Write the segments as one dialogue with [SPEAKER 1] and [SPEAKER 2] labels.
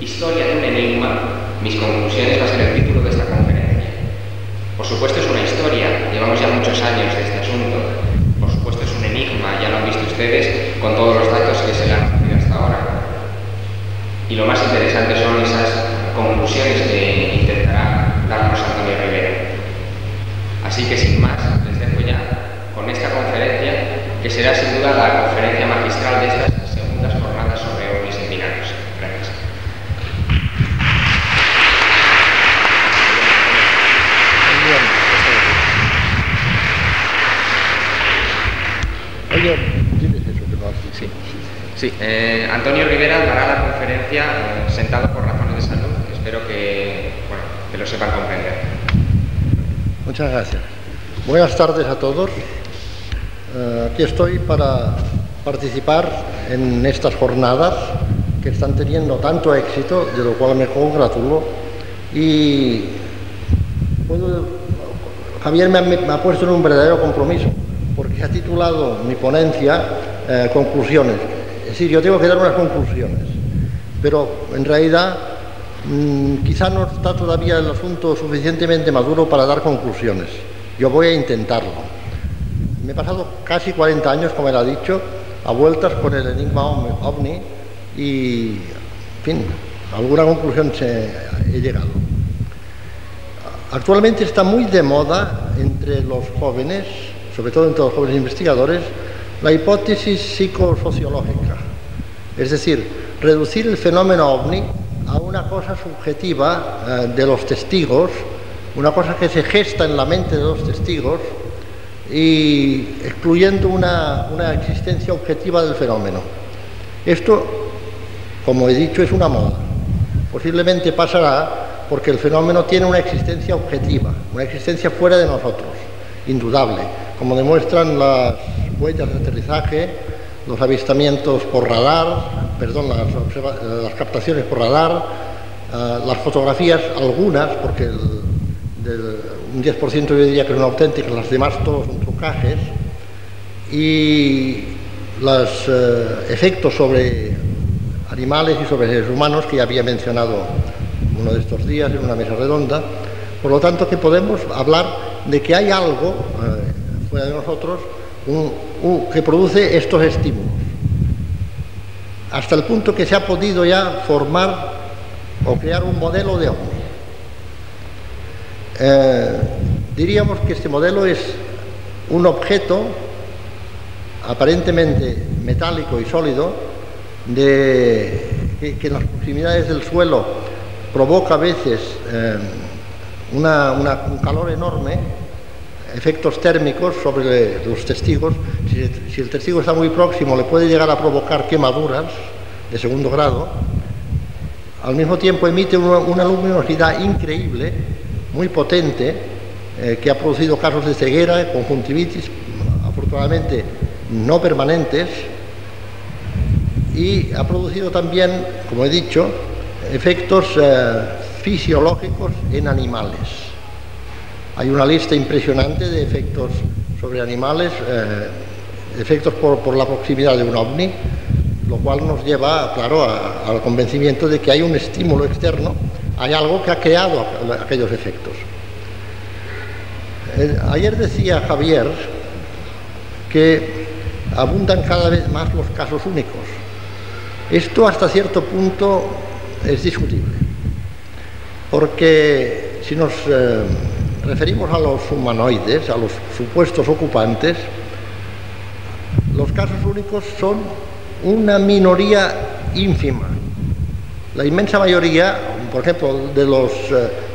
[SPEAKER 1] Historia de un enigma, mis conclusiones va a ser el título de esta conferencia. Por supuesto es una historia, llevamos ya muchos años de este asunto. Por supuesto es un enigma, ya lo han visto ustedes con todos los datos que se le han recibido hasta ahora. Y lo más interesante son esas conclusiones que intentará darnos Antonio Rivera. Así que sin más, les dejo ya con esta conferencia, que será sin duda la conferencia magistral de estas segundas jornadas sobre ovnis en binarios. Gracias. Sí. Antonio Rivera dará la conferencia sentado por razones de salud. Espero que lo sepan comprender.
[SPEAKER 2] Muchas gracias. Buenas tardes a todos. Aquí estoy para participar en estas jornadas que están teniendo tanto éxito, de lo cual me congratulo. Y Javier me ha puesto en un verdadero compromiso, porque ha titulado mi ponencia Conclusiones. Es decir, yo tengo que dar unas conclusiones, pero en realidad quizá no está todavía el asunto suficientemente maduro para dar conclusiones. Yo voy a intentarlo. Me he pasado casi 40 años, como él ha dicho, a vueltas con el enigma ovni y, en fin, a alguna conclusión he llegado. Actualmente está muy de moda entre los jóvenes, sobre todo entre los jóvenes investigadores, la hipótesis psicosociológica, es decir, reducir el fenómeno ovni a una cosa subjetiva de los testigos, una cosa que se gesta en la mente de los testigos y excluyendo una existencia objetiva del fenómeno. Esto, como he dicho, es una moda. Posiblemente pasará porque el fenómeno tiene una existencia objetiva, una existencia fuera de nosotros, indudable, como demuestran las huellas de aterrizaje, los avistamientos por radar, las captaciones por radar, las fotografías, algunas, porque un 10% yo diría que son auténticas, las demás todos son trucajes, y los efectos sobre animales y sobre seres humanos que ya había mencionado uno de estos días en una mesa redonda. Por lo tanto, que podemos hablar de que hay algo fuera de nosotros que produce estos estímulos, hasta el punto que se ha podido ya formar o crear un modelo de ovni. Diríamos que este modelo es un objeto aparentemente metálico y sólido que en las proximidades del suelo provoca a veces un calor enorme, efectos térmicos sobre los testigos. Si el testigo está muy próximo, le puede llegar a provocar quemaduras de segundo grado. Al mismo tiempo emite una luminosidad increíble, muy potente, que ha producido casos de ceguera, conjuntivitis, afortunadamente no permanentes, y ha producido también, como he dicho, efectos fisiológicos en animales. Hay una lista impresionante de efectos sobre animales, efectos por la proximidad de un ovni, lo cual nos lleva, claro, al convencimiento de que hay un estímulo externo, hay algo que ha creado aquellos efectos. Ayer decía Javier que abundan cada vez más los casos únicos. Esto hasta cierto punto es discutible, porque si nos referimos a los humanoides, a los supuestos ocupantes, los casos únicos son una minoría ínfima. La inmensa mayoría, por ejemplo, de los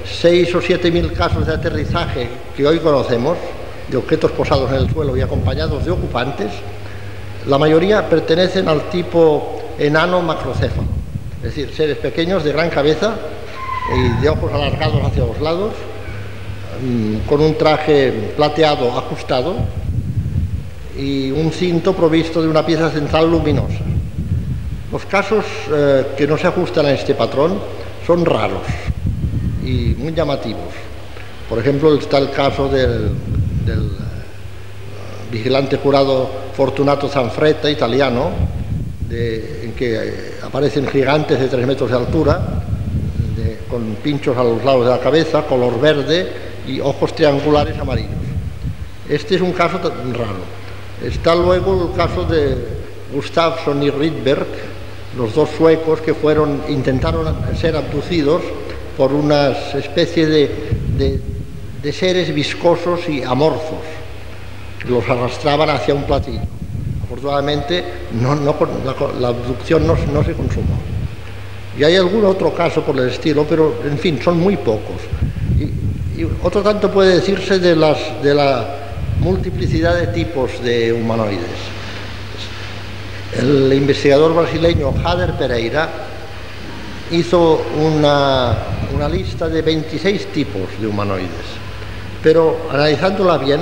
[SPEAKER 2] 6 o 7 mil casos de aterrizaje que hoy conocemos, de objetos posados en el suelo y acompañados de ocupantes, la mayoría pertenecen al tipo enano macrocéfalo, es decir, seres pequeños de gran cabeza y de ojos alargados hacia los lados, con un traje plateado ajustado y un cinto provisto de una pieza central luminosa. Los casos que no se ajustan a este patrón son raros y muy llamativos. Por ejemplo, está el caso del vigilante jurado Fortunato Zanfretta, italiano, en que aparecen gigantes de 3 metros de altura, con pinchos a los lados de la cabeza, color verde y ojos triangulares amarillos. Este es un caso raro. Está luego el caso de Gustafsson y Rydberg, los dos suecos que intentaron ser abducidos por una especie de seres viscosos y amorfos que los arrastraban hacia un platillo. Afortunadamente la abducción no se consumó. Y hay algún otro caso por el estilo, pero en fin, son muy pocos. Y otro tanto puede decirse de la multiplicidad de tipos de humanoides. El investigador brasileño Jader Pereira hizo una lista de 26 tipos de humanoides, pero analizándola bien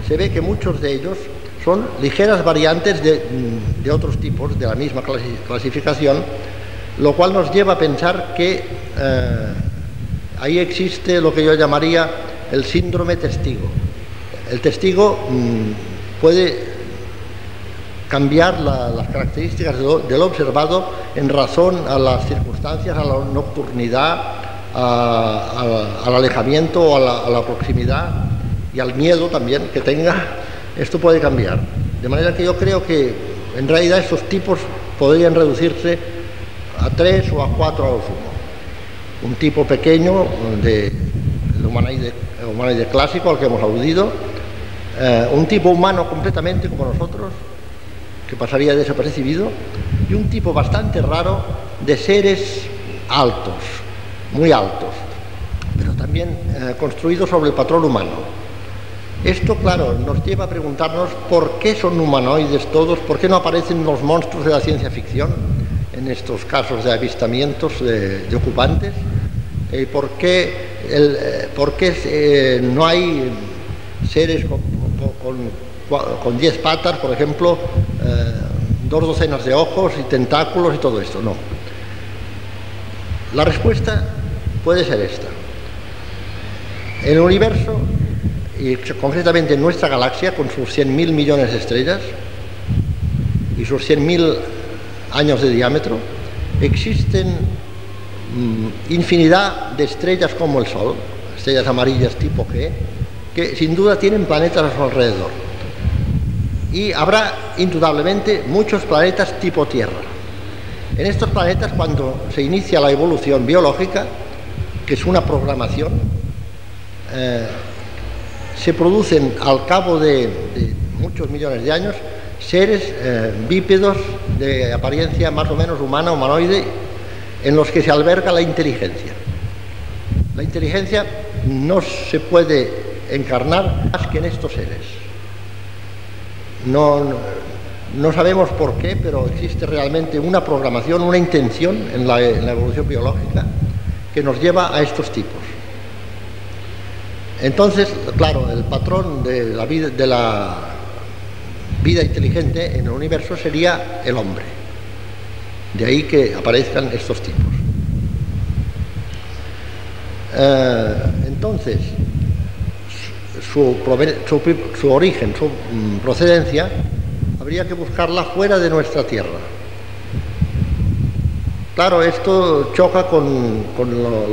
[SPEAKER 2] se ve que muchos de ellos son ligeras variantes de otros tipos de la misma clasificación, lo cual nos lleva a pensar que ahí existe lo que yo llamaría el síndrome testigo. El testigo puede cambiar las características del observado en razón a las circunstancias, a la nocturnidad, al alejamiento o a la proximidad y al miedo también que tenga. Esto puede cambiar. De manera que yo creo que en realidad estos tipos podrían reducirse a 3 o a 4 a lo sumo. Un tipo pequeño del humanoide clásico al que hemos aludido, un tipo humano completamente como nosotros, que pasaría desapercibido, y un tipo bastante raro de seres altos, muy altos, pero también construidos sobre el patrón humano. Esto, claro, nos lleva a preguntarnos por qué son humanoides todos, por qué no aparecen los monstruos de la ciencia ficción en estos casos de avistamientos de ocupantes, por qué no hay seres con 10 patas, por ejemplo, 2 docenas de ojos y tentáculos y todo esto. No. La respuesta puede ser esta. En el universo, y concretamente en nuestra galaxia, con sus 100.000 millones de estrellas y sus 100.000 años de diámetro, existen infinidad de estrellas como el Sol, estrellas amarillas tipo G, que sin duda tienen planetas a su alrededor. Y habrá indudablemente muchos planetas tipo Tierra. En estos planetas, cuando se inicia la evolución biológica, que es una programación, se producen al cabo de muchos millones de años seres bípedos de apariencia más o menos humana, humanoide, en los que se alberga la inteligencia. La inteligencia no se puede encarnar más que en estos seres. No sabemos por qué, pero existe realmente una programación, una intención en la evolución biológica que nos lleva a estos tipos. Entonces, claro, el patrón de la vida inteligente en el universo sería el hombre. De ahí que aparezcan estos tipos. Entonces, su origen, su procedencia, habría que buscarla fuera de nuestra Tierra. Claro, esto choca con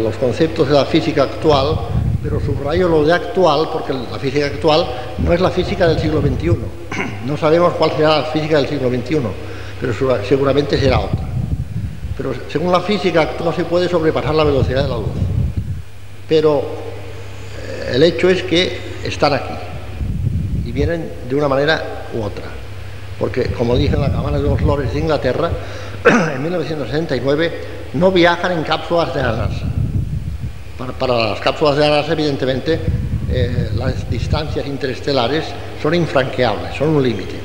[SPEAKER 2] los conceptos de la física actual, pero subrayo lo de actual porque la física actual no es la física del siglo XXI. No sabemos cuál será la física del siglo XXI, pero seguramente será otra. Pero según la física actual no se puede sobrepasar la velocidad de la luz. Pero el hecho es que están aquí y vienen de una manera u otra. Porque, como dije en la Cámara de los Lores de Inglaterra, en 1969 no viajan en cápsulas de la NASA. Para las cápsulas de la NASA, evidentemente, las distancias interestelares son infranqueables, son un límite.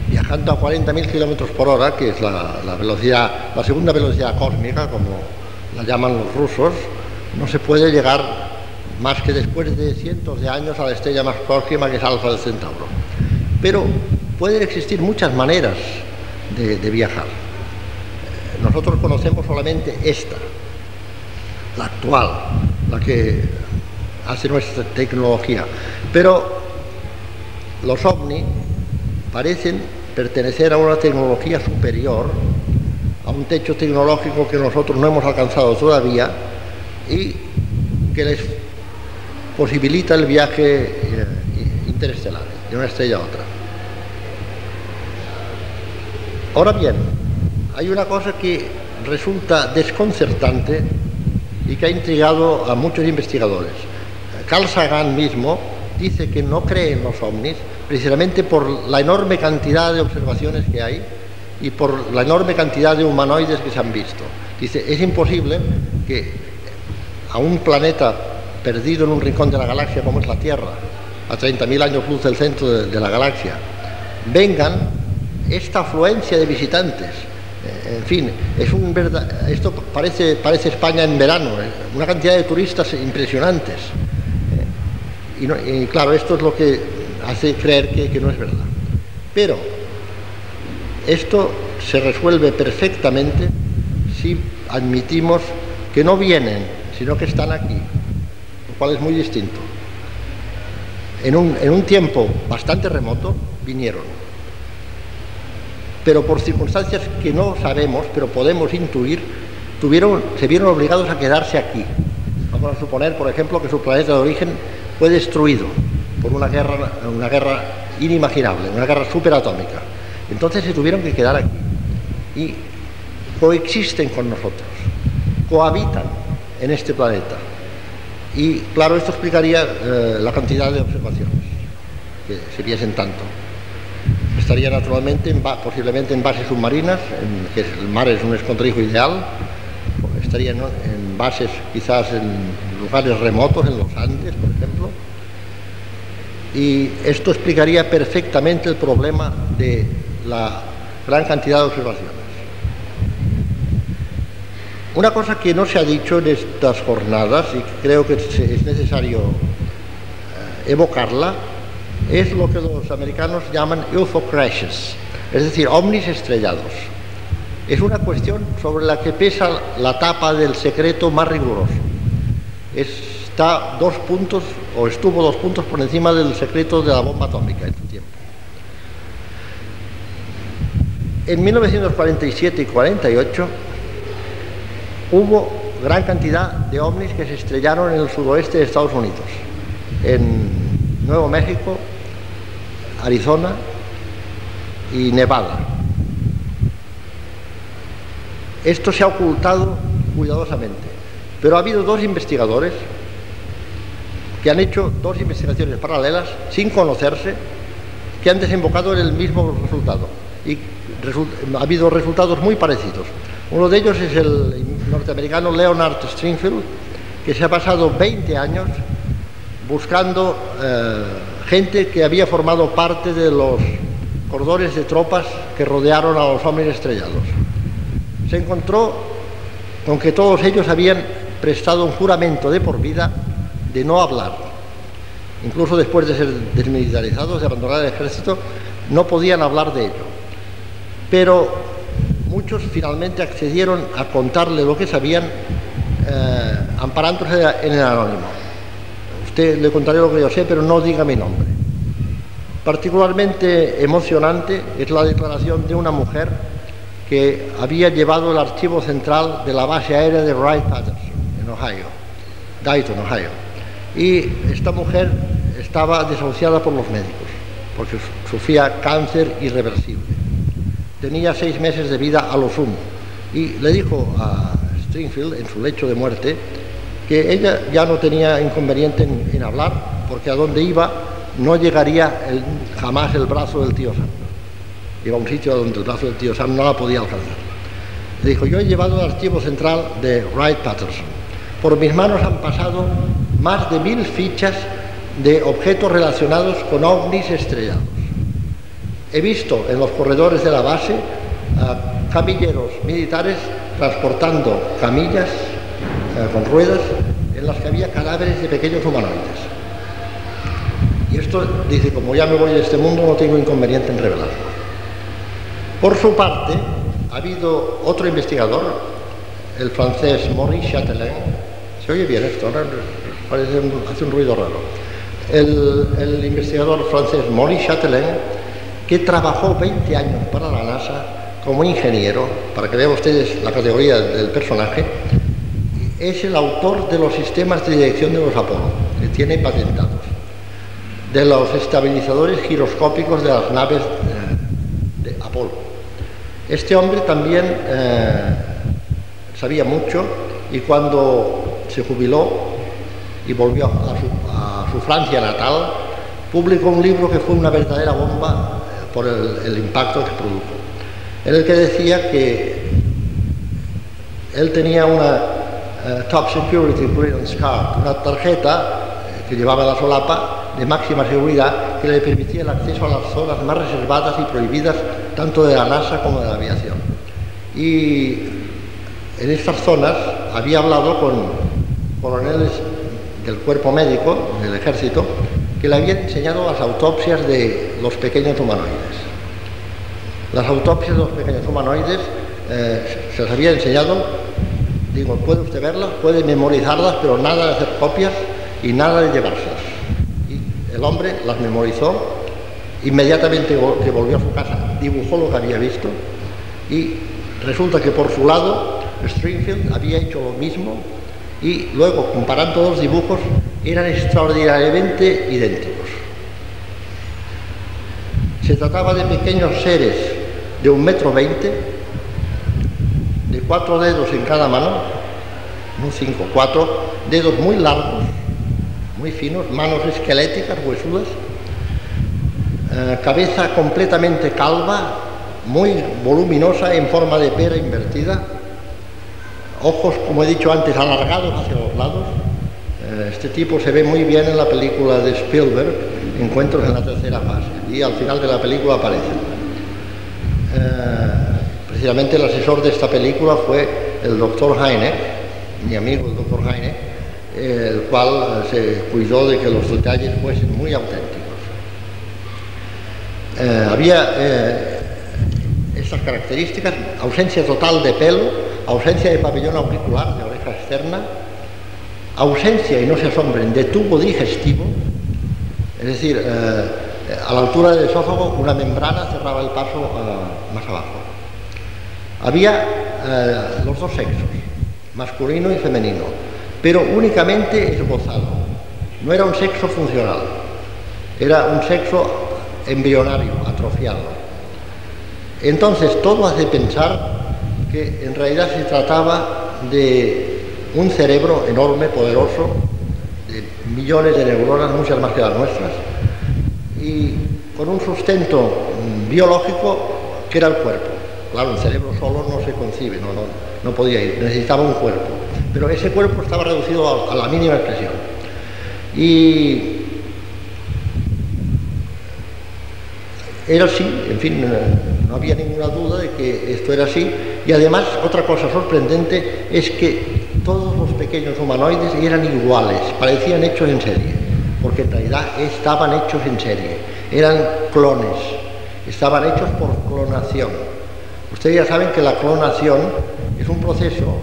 [SPEAKER 2] Viajando a 40.000 kilómetros por hora, que es la velocidad, la segunda velocidad cósmica, como la llaman los rusos, no se puede llegar más que después de cientos de años a la estrella más próxima, que es Alfa del Centauro. Pero pueden existir muchas maneras de viajar. Nosotros conocemos solamente esta, la actual, la que hace nuestra tecnología. Pero los ovni parecen pertenecer a una tecnología superior, a un techo tecnológico que nosotros no hemos alcanzado todavía, y que les posibilita el viaje interestelar de una estrella a otra. Ahora bien, hay una cosa que resulta desconcertante y que ha intrigado a muchos investigadores. Carl Sagan mismo dice que no cree en los ovnis precisamente por la enorme cantidad de observaciones que hay y por la enorme cantidad de humanoides que se han visto. Dice, es imposible que a un planeta perdido en un rincón de la galaxia como es la Tierra, a 30.000 años luz del centro de la galaxia, vengan esta afluencia de visitantes. En fin, esto parece España en verano, una cantidad de turistas impresionantes. Y claro, esto es lo que hace creer que no es verdad. Pero esto se resuelve perfectamente si admitimos que no vienen, sino que están aquí, lo cual es muy distinto. En un tiempo bastante remoto vinieron, pero por circunstancias que no sabemos, pero podemos intuir, se vieron obligados a quedarse aquí. Vamos a suponer, por ejemplo, que su planeta de origen fue destruido por una guerra inimaginable, una guerra superatómica. Entonces se tuvieron que quedar aquí y coexisten con nosotros, cohabitan en este planeta. Y claro, esto explicaría la cantidad de observaciones que se viesen tanto. Estaría naturalmente, posiblemente en bases submarinas, que el mar es un escondrijo ideal. Estarían en bases quizás en lugares remotos, en los Andes, por ejemplo. Y esto explicaría perfectamente el problema de la gran cantidad de observaciones. Una cosa que no se ha dicho en estas jornadas y creo que es necesario evocarla es lo que los americanos llaman UFO crashes, es decir, ovnis estrellados. Es una cuestión sobre la que pesa la tapa del secreto más riguroso. Está 2 puntos, o estuvo 2 puntos por encima del secreto de la bomba atómica en su tiempo. En 1947 y 48 hubo gran cantidad de ovnis que se estrellaron en el sudoeste de Estados Unidos, en Nuevo México, Arizona y Nevada. Esto se ha ocultado cuidadosamente, pero ha habido 2 investigadores que han hecho 2 investigaciones paralelas sin conocerse, que han desembocado en el mismo resultado y ha habido resultados muy parecidos. Uno de ellos es el norteamericano Leonard Stringfield, que se ha pasado 20 años buscando gente que había formado parte de los cordones de tropas que rodearon a los ovnis estrellados. Se encontró con que todos ellos habían prestado un juramento de por vida de no hablar. Incluso después de ser desmilitarizados, de abandonar el ejército, no podían hablar de ello. Pero muchos finalmente accedieron a contarle lo que sabían, amparándose en el anónimo. Usted le contaré lo que yo sé, pero no diga mi nombre. Particularmente emocionante es la declaración de una mujer que había llevado el archivo central de la base aérea de Wright-Patterson, en Ohio, Dayton, Ohio. Y esta mujer estaba desahuciada por los médicos, porque sufría cáncer irreversible. Tenía 6 meses de vida a lo sumo. Y le dijo a Stringfield, en su lecho de muerte, que ella ya no tenía inconveniente en hablar, porque a donde iba no llegaría jamás el brazo del tío Sam. Iba a un sitio donde el brazo del tío Sam no la podía alcanzar. Le dijo, yo he llevado el archivo central de Wright-Patterson. Por mis manos han pasado más de 1000 fichas de objetos relacionados con ovnis estrellados. He visto en los corredores de la base a camilleros militares transportando camillas con ruedas en las que había cadáveres de pequeños humanoides. Y esto, dice, como ya me voy de este mundo, no tengo inconveniente en revelarlo. Por su parte, ha habido otro investigador, el francés Maurice Chatelain. ¿Se oye bien esto? Hace un ruido raro. El investigador francés Maurice Chatelain, que trabajó 20 años para la NASA como ingeniero, para que vean ustedes la categoría del personaje. es el autor de los sistemas de dirección de los Apolo, que tiene patentados, de los estabilizadores giroscópicos de las naves de Apolo. Este hombre también sabía mucho, y cuando se jubiló y volvió a su Francia natal, publicó un libro que fue una verdadera bomba por el impacto que produjo, en el que decía que él tenía una Top Security Clearance Card, una tarjeta que llevaba la solapa de máxima seguridad que le permitía el acceso a las zonas más reservadas y prohibidas tanto de la NASA como de la aviación. Y en estas zonas había hablado con coroneles del cuerpo médico, del ejército, que le habían enseñado las autopsias de los pequeños humanoides. Las autopsias de los pequeños humanoides se las había enseñado, digo, puede usted verlas, puede memorizarlas, pero nada de hacer copias y nada de llevárselas. Y el hombre las memorizó, inmediatamente que volvió a su casa dibujó lo que había visto, y resulta que por su lado Stringfield había hecho lo mismo, y luego, comparando los dibujos, eran extraordinariamente idénticos. Se trataba de pequeños seres de 1,20 metros, de 4 dedos en cada mano, no 5, 4 dedos muy largos, muy finos, manos esqueléticas, huesudas, cabeza completamente calva, muy voluminosa, en forma de pera invertida, ojos, como he dicho antes, alargados hacia los lados. Este tipo se ve muy bien en la película de Spielberg, Encuentros en la tercera fase, y al final de la película aparece. Precisamente el asesor de esta película fue el doctor Hynek, mi amigo el doctor Hynek, el cual se cuidó de que los detalles fuesen muy auténticos. Había estas características: ausencia total de pelo, ausencia de pabellón auricular, de oreja externa, ausencia, y no se asombren, de tubo digestivo, es decir, a la altura del esófago una membrana cerraba el paso más abajo. Había los dos sexos, masculino y femenino, pero únicamente esbozado. No era un sexo funcional, era un sexo embrionario, atrofiado. Entonces todo hace pensar que en realidad se trataba de un cerebro enorme, poderoso, de millones de neuronas, muchas más que las nuestras, y con un sustento biológico que era el cuerpo. Claro, el cerebro solo no se concibe, no podía ir, necesitaba un cuerpo, pero ese cuerpo estaba reducido a la mínima expresión. Y era así, en fin, no había ninguna duda de que esto era así. Y además, otra cosa sorprendente es que todos los pequeños humanoides eran iguales, parecían hechos en serie, porque en realidad estaban hechos en serie, eran clones, estaban hechos por clonación. Ustedes ya saben que la clonación es un proceso,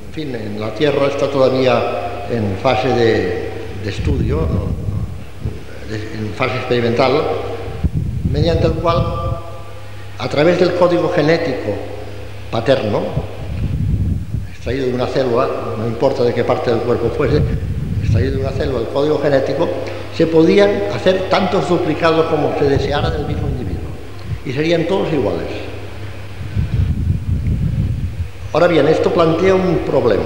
[SPEAKER 2] en fin, en la Tierra está todavía en fase de estudio, en fase experimental, mediante el cual, a través del código genético paterno, extraído de una célula, no importa de qué parte del cuerpo fuese, extraído de una célula, el código genético, se podían hacer tantos duplicados como se deseara del mismo individuo, y serían todos iguales. Ahora bien, esto plantea un problema.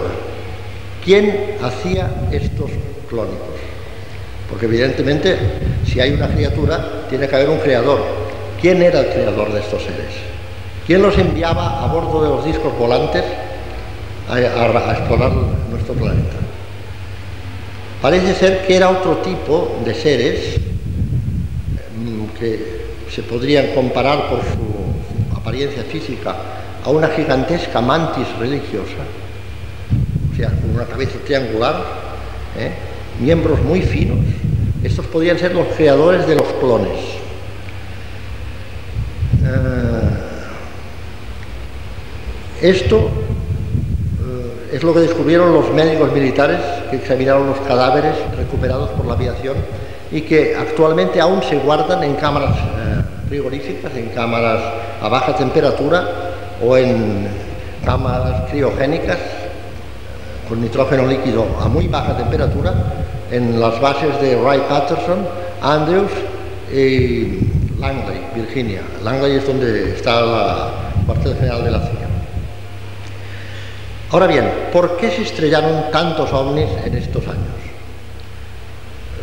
[SPEAKER 2] ¿Quién hacía estos clónicos? Porque evidentemente, si hay una criatura, tiene que haber un creador. ¿Quién era el creador de estos seres? ¿Quién los enviaba a bordo de los discos volantes a explorar nuestro planeta? Parece ser que era otro tipo de seres que se podrían comparar por su apariencia física a una gigantesca mantis religiosa, o sea, con una cabeza triangular, miembros muy finos. Estos podrían ser los creadores de los clones. Esto es lo que descubrieron los médicos militares que examinaron los cadáveres recuperados por la aviación y que actualmente aún se guardan en cámaras frigoríficas, en cámaras a baja temperatura o en cámaras criogénicas con nitrógeno líquido a muy baja temperatura en las bases de Wright-Patterson, Andrews y Langley, Virginia. Langley es donde está la cuartel general de la CIA. Ahora bien, ¿por qué se estrellaron tantos ovnis en estos años?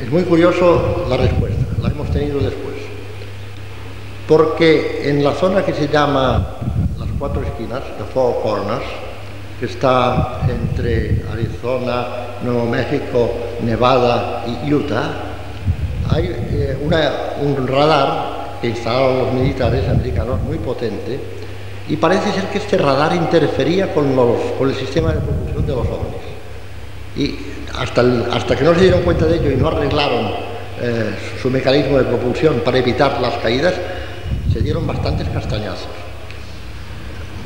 [SPEAKER 2] Es muy curioso la respuesta, la hemos tenido después. Porque en la zona que se llama las cuatro esquinas, the Four Corners, que está entre Arizona, Nuevo México, Nevada y Utah, hay un radar que instalaron los militares americanos muy potente, y parece ser que este radar interfería con el sistema de propulsión de los ovnis. Y hasta que no se dieron cuenta de ello y no arreglaron su mecanismo de propulsión para evitar las caídas, se dieron bastantes castañazos.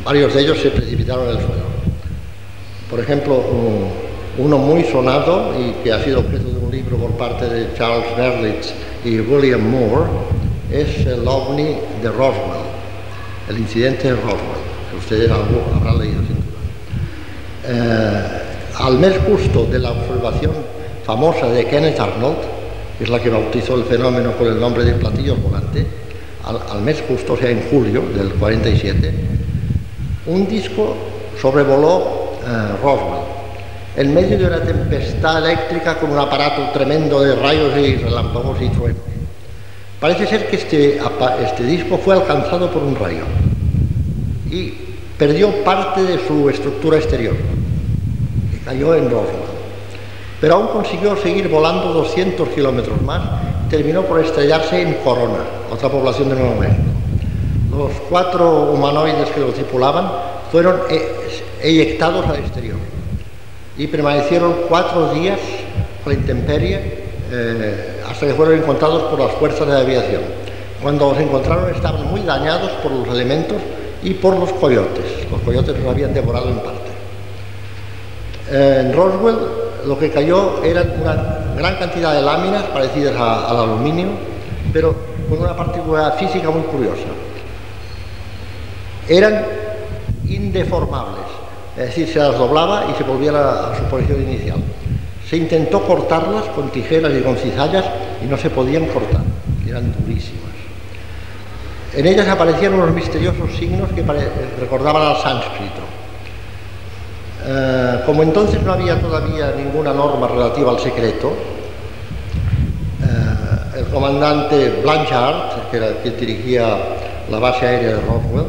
[SPEAKER 2] Varios de ellos se precipitaron en el suelo. Por ejemplo, uno muy sonado y que ha sido objeto de un libro por parte de Charles Berlitz y William Moore es el ovni de Roswell, el incidente de Roswell, que ustedes habrán leído sin duda. Al mes justo de la observación famosa de Kenneth Arnold, que es la que bautizó el fenómeno con el nombre de platillos volantes, al mes justo, o sea, en julio del 47, un disco sobrevoló Roswell, en medio de una tempestad eléctrica con un aparato tremendo de rayos y relámpagos y truenos. Parece ser que este disco fue alcanzado por un rayo y perdió parte de su estructura exterior, que cayó en Roswell. Pero aún consiguió seguir volando 200 kilómetros más y terminó por estrellarse en Corona, otra población de Nuevo México. Los 4 humanoides que lo tripulaban fueron eyectados al exterior y permanecieron 4 días a la intemperie hasta que fueron encontrados por las fuerzas de la aviación. Cuando los encontraron estaban muy dañados por los elementos y por los coyotes. Los coyotes los habían devorado en parte. En Roswell lo que cayó eran una gran cantidad de láminas parecidas al aluminio, pero con una particularidad física muy curiosa. Eran indeformables, es decir, se las doblaba y se volvía a su posición inicial. Se intentó cortarlas con tijeras y con cizallas y no se podían cortar, eran durísimas. En ellas aparecían unos misteriosos signos que recordaban al sánscrito. Como entonces no había todavía ninguna norma relativa al secreto, el comandante Blanchard, que era el que dirigía la base aérea de Roswell,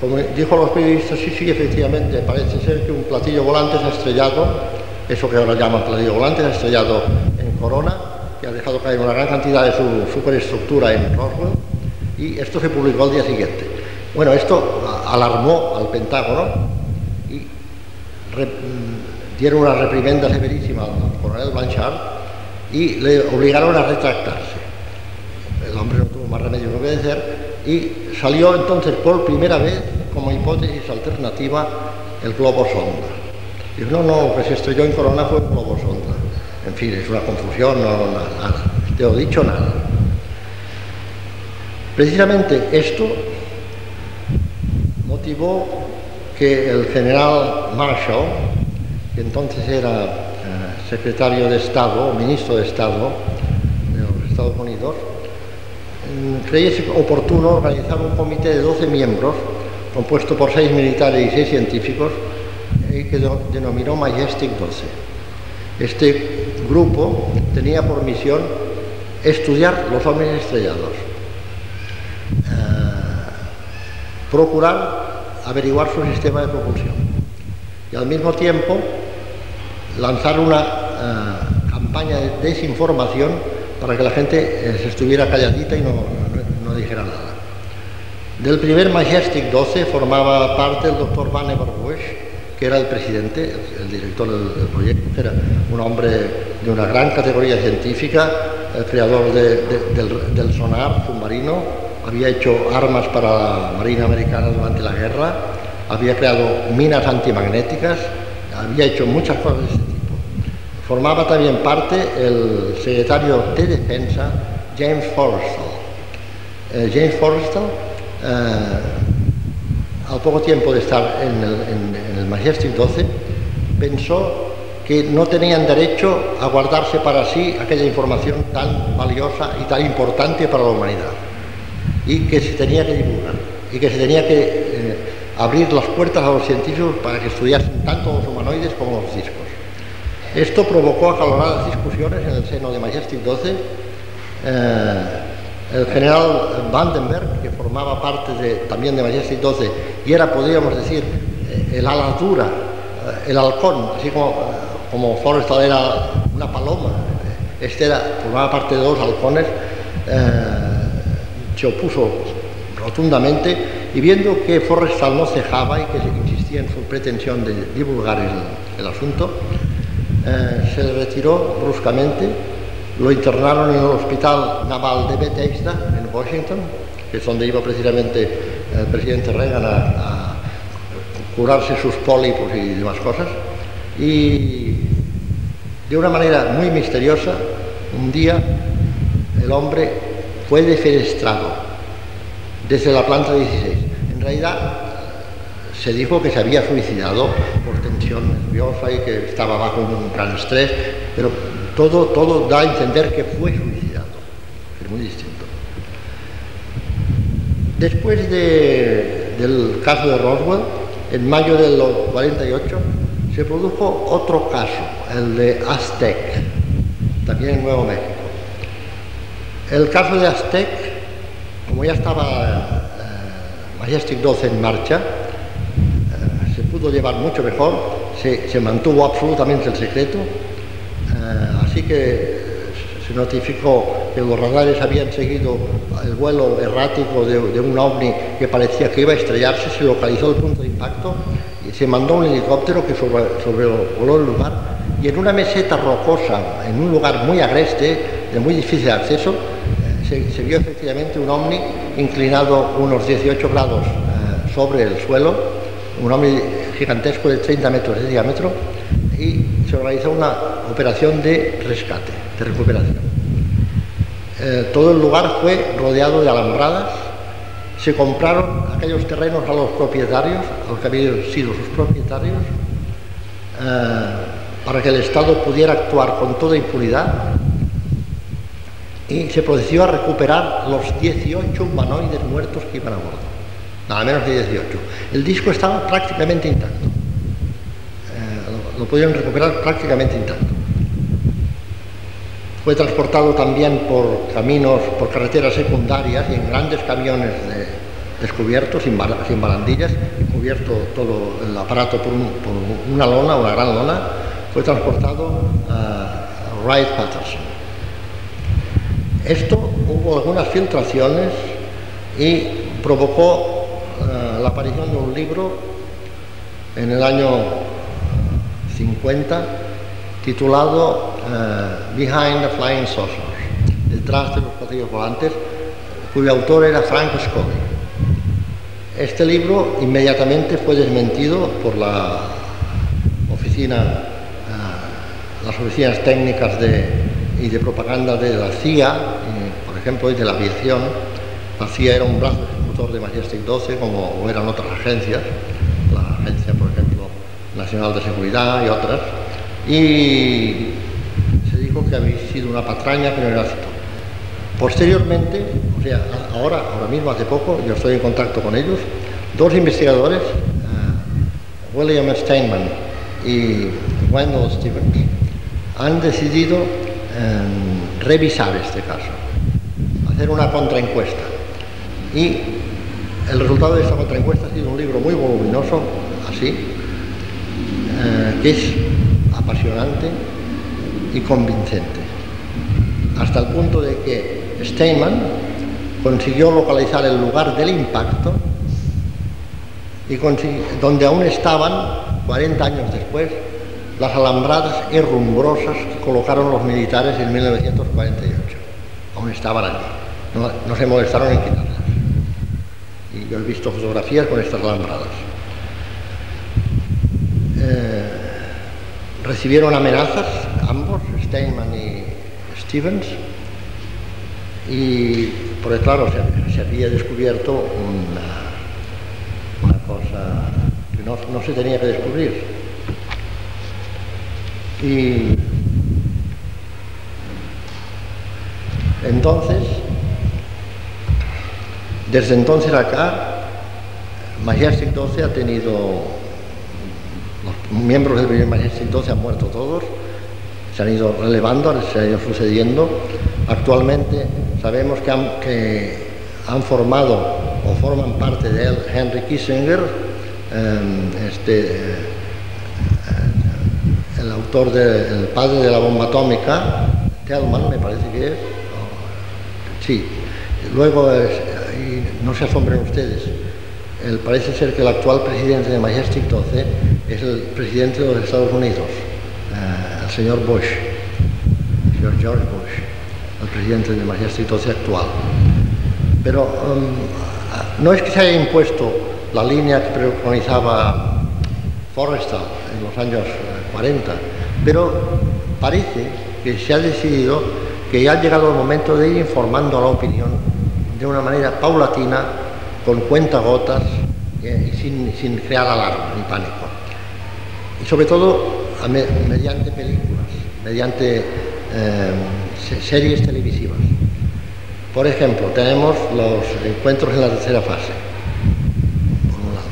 [SPEAKER 2] como dijo a los periodistas, sí, efectivamente, parece ser que un platillo volante se ha estrellado, eso que ahora llaman platillo volante, se ha estrellado en Corona, que ha dejado caer una gran cantidad de su superestructura en Roswell, y esto se publicó al día siguiente. Bueno, esto alarmó al Pentágono y dieron una reprimenda severísima al coronel Blanchard y le obligaron a retractarse. El hombre no tuvo más remedio que obedecer y salió entonces por primera vez como hipótesis alternativa el globo sonda. Dijo, no, que se estrelló en Corona fue un globo sonda. En fin, es una confusión, nada. Te lo he dicho, nada. Precisamente esto motivó que el general Marshall, que entonces era secretario de Estado, ministro de Estado de los Estados Unidos, creyese oportuno organizar un comité de 12 miembros, compuesto por 6 militares y 6 científicos, que denominó Majestic 12. Este grupo tenía por misión estudiar los ovnis estrellados, procurar averiguar su sistema de propulsión y al mismo tiempo lanzar una campaña de desinformación para que la gente se estuviera calladita y no dijera nada. Del primer Majestic 12 formaba parte el doctor Vannevar Bush, que era el presidente, el director del proyecto, era un hombre de una gran categoría científica, el creador del sonar submarino, había hecho armas para la Marina Americana durante la guerra, había creado minas antimagnéticas, había hecho muchas cosas de este tipo. Formaba también parte el secretario de Defensa, James Forrestal. James Forrestal, al poco tiempo de estar en el Majestic 12, pensó que no tenían derecho a guardarse para sí aquella información tan valiosa y tan importante para la humanidad, y que se tenía que divulgar, y que se tenía que abrir las puertas a los científicos para que estudiasen tanto los humanoides como los discos. Esto provocó acaloradas discusiones en el seno de Majestic 12. El general Vandenberg, que formaba parte también de Majestic 12 y era, podríamos decir, el ala dura, el halcón, así como Forrestal era una paloma, formaba parte de dos halcones, se opuso rotundamente, y viendo que Forrestal no cejaba y que insistía en su pretensión de divulgar el asunto, se le retiró bruscamente. Lo internaron en el Hospital Naval de Bethesda, en Washington, que es donde iba precisamente el presidente Reagan a curarse sus pólipos y demás cosas. Y de una manera muy misteriosa, un día el hombre fue defenestrado desde la planta 16. En realidad se dijo que se había suicidado por tensión nerviosa y que estaba bajo un gran estrés, pero todo da a entender que fue suicidado. Es muy distinto. Después del caso de Roswell, en mayo del 48, se produjo otro caso, el de Aztec, también en Nuevo México. El caso de Aztec, como ya estaba Majestic 12 en marcha, se pudo llevar mucho mejor, se mantuvo absolutamente el secreto, así que se notificó que los radares habían seguido el vuelo errático de un ovni que parecía que iba a estrellarse, se localizó el punto de impacto y se mandó un helicóptero que sobrevoló el lugar, y en una meseta rocosa, en un lugar muy agreste, de muy difícil acceso, se vio efectivamente un ovni inclinado unos 18 grados sobre el suelo, un ovni gigantesco de 30 metros de diámetro, y se organizó una operación de rescate, de recuperación. Todo el lugar fue rodeado de alambradas, se compraron aquellos terrenos a los propietarios, a los que habían sido sus propietarios, para que el Estado pudiera actuar con toda impunidad, y se procedió a recuperar los 18 humanoides muertos que iban a bordo, nada menos de 18. El disco estaba prácticamente intacto. Lo pudieron recuperar prácticamente intacto. Fue transportado también por caminos, por carreteras secundarias y en grandes camiones descubiertos, sin barandillas, y cubierto todo el aparato por una lona, una gran lona. Fue transportado a Wright-Patterson. Esto, hubo algunas filtraciones y provocó la aparición de un libro en el año 50 titulado Behind the Flying Saucers, detrás de los platillos volantes, cuyo autor era Frank Scully. Este libro inmediatamente fue desmentido por las oficinas técnicas y de propaganda de la CIA, por ejemplo, y de la aviación. La CIA era un brazo ejecutor de Majestic 12, como eran otras agencias, la agencia, por ejemplo, Nacional de Seguridad y otras, y se dijo que había sido una patraña que no era cierto. Posteriormente, o sea, ahora mismo, hace poco, yo estoy en contacto con ellos, dos investigadores, William Steinman y Wendell Stevens, han decidido revisar este caso, hacer una contraencuesta, y el resultado de esta contraencuesta ha sido un libro muy voluminoso, así, que es apasionante y convincente, hasta el punto de que Steinman consiguió localizar el lugar del impacto y donde aún estaban, 40 años después, las alambradas herrumbrosas que colocaron los militares en 1948. Aún estaban allí, no se molestaron en quitarlas. Y yo he visto fotografías con estas alambradas. Recibieron amenazas, ambos, Steinman y Stevens, y porque claro, se había descubierto una cosa que no se tenía que descubrir. Y entonces, desde entonces acá, Majestic 12 ha tenido, los miembros del primer Majestic 12 han muerto todos, se han ido relevando, se han ido sucediendo. Actualmente sabemos que han formado o forman parte de él Henry Kissinger, el autor el padre de la bomba atómica, Tellman me parece que es, sí. Luego, y no se asombren ustedes, parece ser que el actual presidente de Majestic 12 es el presidente de los Estados Unidos, el señor Bush, el señor George Bush, el presidente de Majestic 12 actual. Pero no es que se haya impuesto la línea que preconizaba Forrestal en los años 40, pero parece que se ha decidido que ya ha llegado el momento de ir informando a la opinión de una manera paulatina, con cuentagotas, sin crear alarma ni pánico. Y sobre todo mediante películas, mediante series televisivas. Por ejemplo, tenemos los encuentros en la tercera fase, por un lado.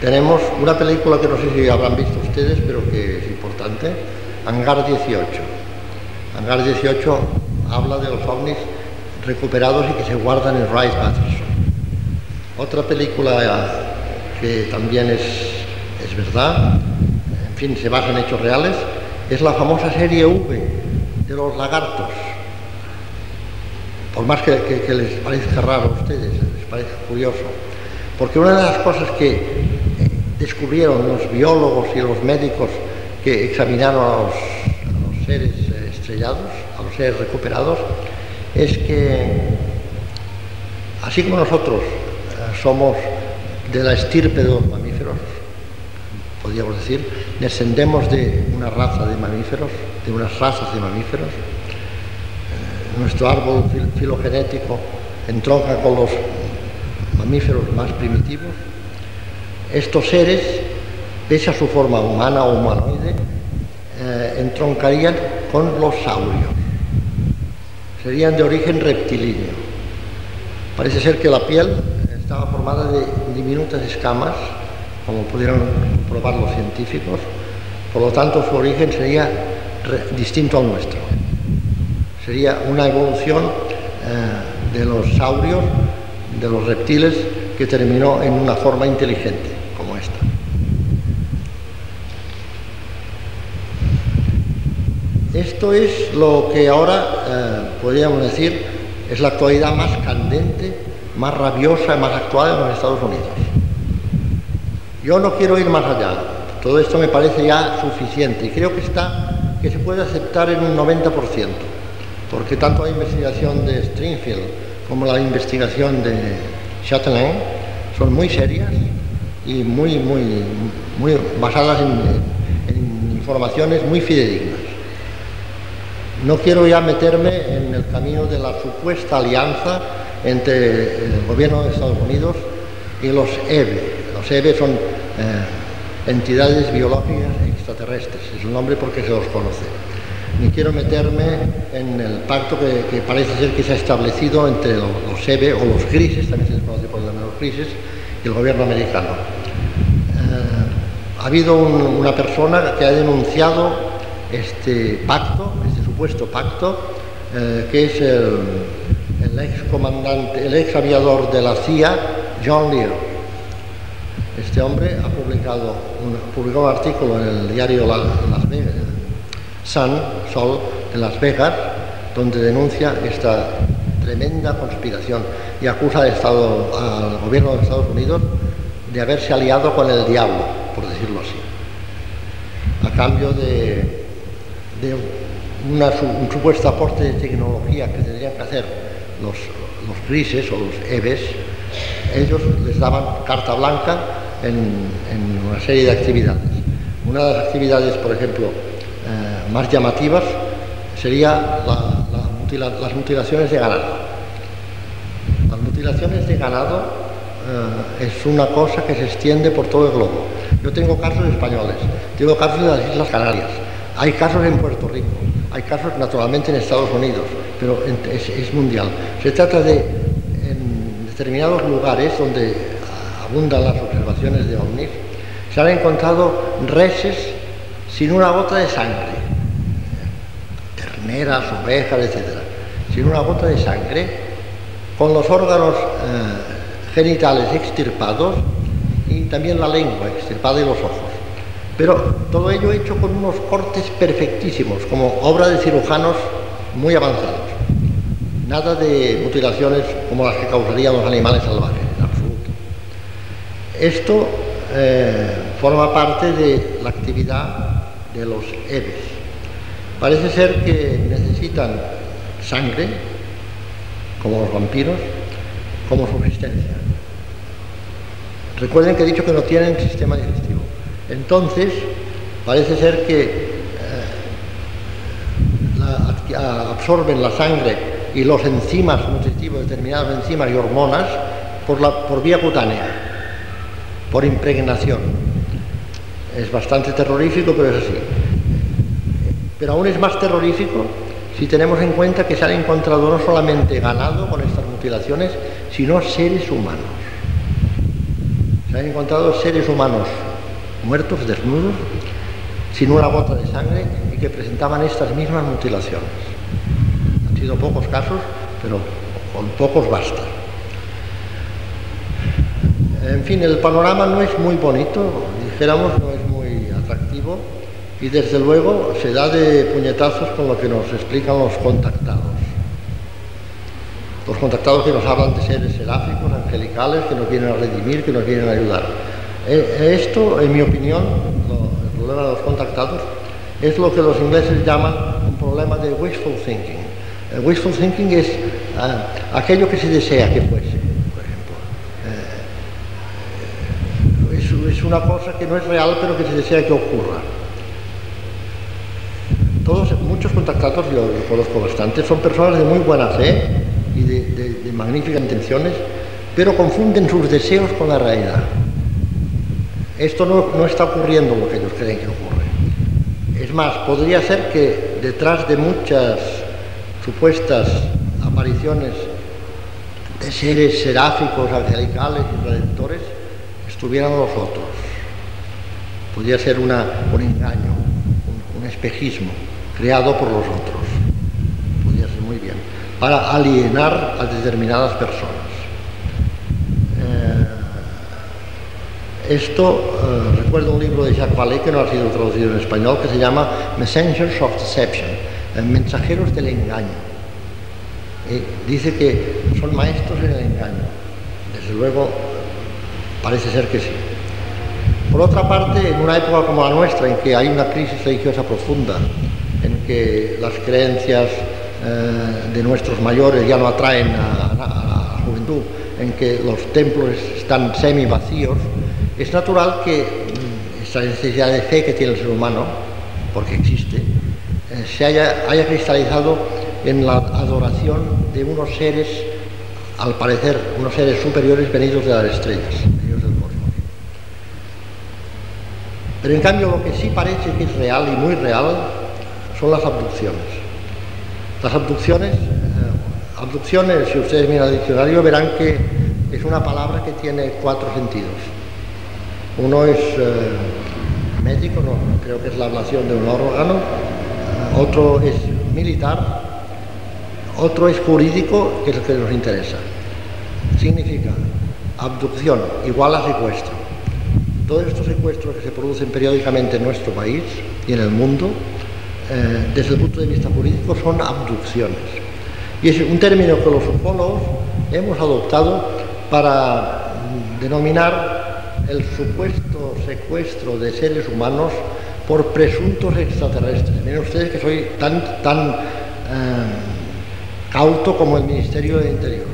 [SPEAKER 2] Tenemos una película que no sé si habrán visto ustedes, pero que es importante, Hangar 18. Hangar 18 habla de los ovnis recuperados y que se guardan en Wright-Patterson. Otra película que también es verdad, en fin, se basa en hechos reales, es la famosa serie V de los lagartos. Por más que les parezca raro a ustedes, les parezca curioso, porque una de las cosas que descubrieron los biólogos y los médicos que examinaron a los seres estrellados, a los seres recuperados, es que así como nosotros somos de la estirpe de los mamíferos, podríamos decir, descendemos de una raza de mamíferos, de unas razas de mamíferos. Nuestro árbol filogenético entronca con los mamíferos más primitivos. Estos seres, pese a su forma humana o humanoide, entroncarían con los saurios. Serían de origen reptilíneo. Parece ser que la piel estaba formada de diminutas escamas, como pudieron probar los científicos, por lo tanto su origen sería distinto al nuestro. Sería una evolución de los saurios, de los reptiles, que terminó en una forma inteligente, como esta. Esto es lo que ahora, podríamos decir, es la actualidad más candente, más rabiosa, más actual en los Estados Unidos. Yo no quiero ir más allá. Todo esto me parece ya suficiente y creo que se puede aceptar en un 90%. Porque tanto la investigación de Stringfield como la investigación de Chatelain son muy serias y muy basadas en informaciones muy fidedignas. No quiero ya meterme en el camino de la supuesta alianza entre el gobierno de Estados Unidos y los EVE. Los EVE son entidades biológicas extraterrestres, es un nombre porque se los conoce. Ni quiero meterme en el pacto que parece ser que se ha establecido entre los EVE o los grises, también se les conoce por el nombre de los grises, y el gobierno americano. Ha habido una persona que ha denunciado este pacto, este supuesto pacto, que es el ex comandante, el ex aviador de la CIA, John Lear. Este hombre ha publicado publicó un artículo en el diario Las Vegas, Sol de Las Vegas, donde denuncia esta tremenda conspiración y acusa al gobierno de Estados Unidos de haberse aliado con el diablo, por decirlo así, a cambio de un supuesto aporte de tecnología que tendrían que hacer los grises o los EVEs. Ellos les daban carta blanca en una serie de actividades. Una de las actividades, por ejemplo, más llamativas sería las mutilaciones de ganado. Las mutilaciones de ganado es una cosa que se extiende por todo el globo. Yo tengo casos españoles, tengo casos de las Islas Canarias. Hay casos en Puerto Rico, hay casos naturalmente en Estados Unidos, pero es mundial. Se trata de, en determinados lugares donde abundan las observaciones de ovnis, se han encontrado reses sin una gota de sangre, terneras, ovejas, etc., sin una gota de sangre, con los órganos genitales extirpados y también la lengua extirpada y los ojos. Pero todo ello hecho con unos cortes perfectísimos, como obra de cirujanos muy avanzados. Nada de mutilaciones como las que causarían los animales salvajes, en absoluto. Esto forma parte de la actividad de los EVEs. Parece ser que necesitan sangre, como los vampiros, como subsistencia. Recuerden que he dicho que no tienen sistema digestivo. Entonces, parece ser que absorben la sangre y los enzimas nutritivos, determinadas enzimas y hormonas, por vía cutánea, por impregnación. Es bastante terrorífico, pero es así. Pero aún es más terrorífico si tenemos en cuenta que se han encontrado no solamente ganado con estas mutilaciones, sino seres humanos. Se han encontrado seres humanos muertos, desnudos, sin una gota de sangre y que presentaban estas mismas mutilaciones. Han sido pocos casos, pero con pocos basta. En fin, el panorama no es muy bonito, dijéramos, no es muy atractivo y desde luego se da de puñetazos con lo que nos explican los contactados. Los contactados que nos hablan de seres seráficos, angelicales, que nos vienen a redimir, que nos vienen a ayudar. Esto, en mi opinión, el problema de los contactados, es lo que los ingleses llaman un problema de wishful thinking. El wishful thinking es aquello que se desea que fuese, por ejemplo. Es una cosa que no es real, pero que se desea que ocurra. Muchos contactados, yo los conozco bastante, son personas de muy buena fe y de magníficas intenciones, pero confunden sus deseos con la realidad. Esto no está ocurriendo lo que ellos creen que ocurre. Es más, podría ser que detrás de muchas supuestas apariciones de seres seráficos, angelicales y redentores, estuvieran los otros. Podría ser un engaño, un espejismo creado por los otros. Podría ser muy bien, para alienar a determinadas personas. Recuerdo un libro de Jacques Vallée que no ha sido traducido en español, que se llama Messengers of Deception, mensajeros del engaño. Dice que son maestros en el engaño. Desde luego, parece ser que sí. Por otra parte, en una época como la nuestra, en que hay una crisis religiosa profunda, en que las creencias de nuestros mayores ya no atraen a la juventud, en que los templos están semi vacíos, es natural que esta necesidad de fe que tiene el ser humano, porque existe, se haya cristalizado en la adoración de unos seres, al parecer, unos seres superiores venidos de las estrellas, venidos del cosmos. Pero en cambio lo que sí parece que es real y muy real son las abducciones. Las abducciones, si ustedes miran el diccionario, verán que es una palabra que tiene 4 sentidos. Uno es médico, no, creo que es la ablación de un órgano. Otro es militar. Otro es jurídico, que es el que nos interesa. Significa abducción igual a secuestro. Todos estos secuestros que se producen periódicamente en nuestro país y en el mundo, desde el punto de vista jurídico, son abducciones. Y es un término que los ufólogos hemos adoptado para denominar el supuesto secuestro de seres humanos por presuntos extraterrestres. Miren ustedes que soy tan cauto como el Ministerio del Interior.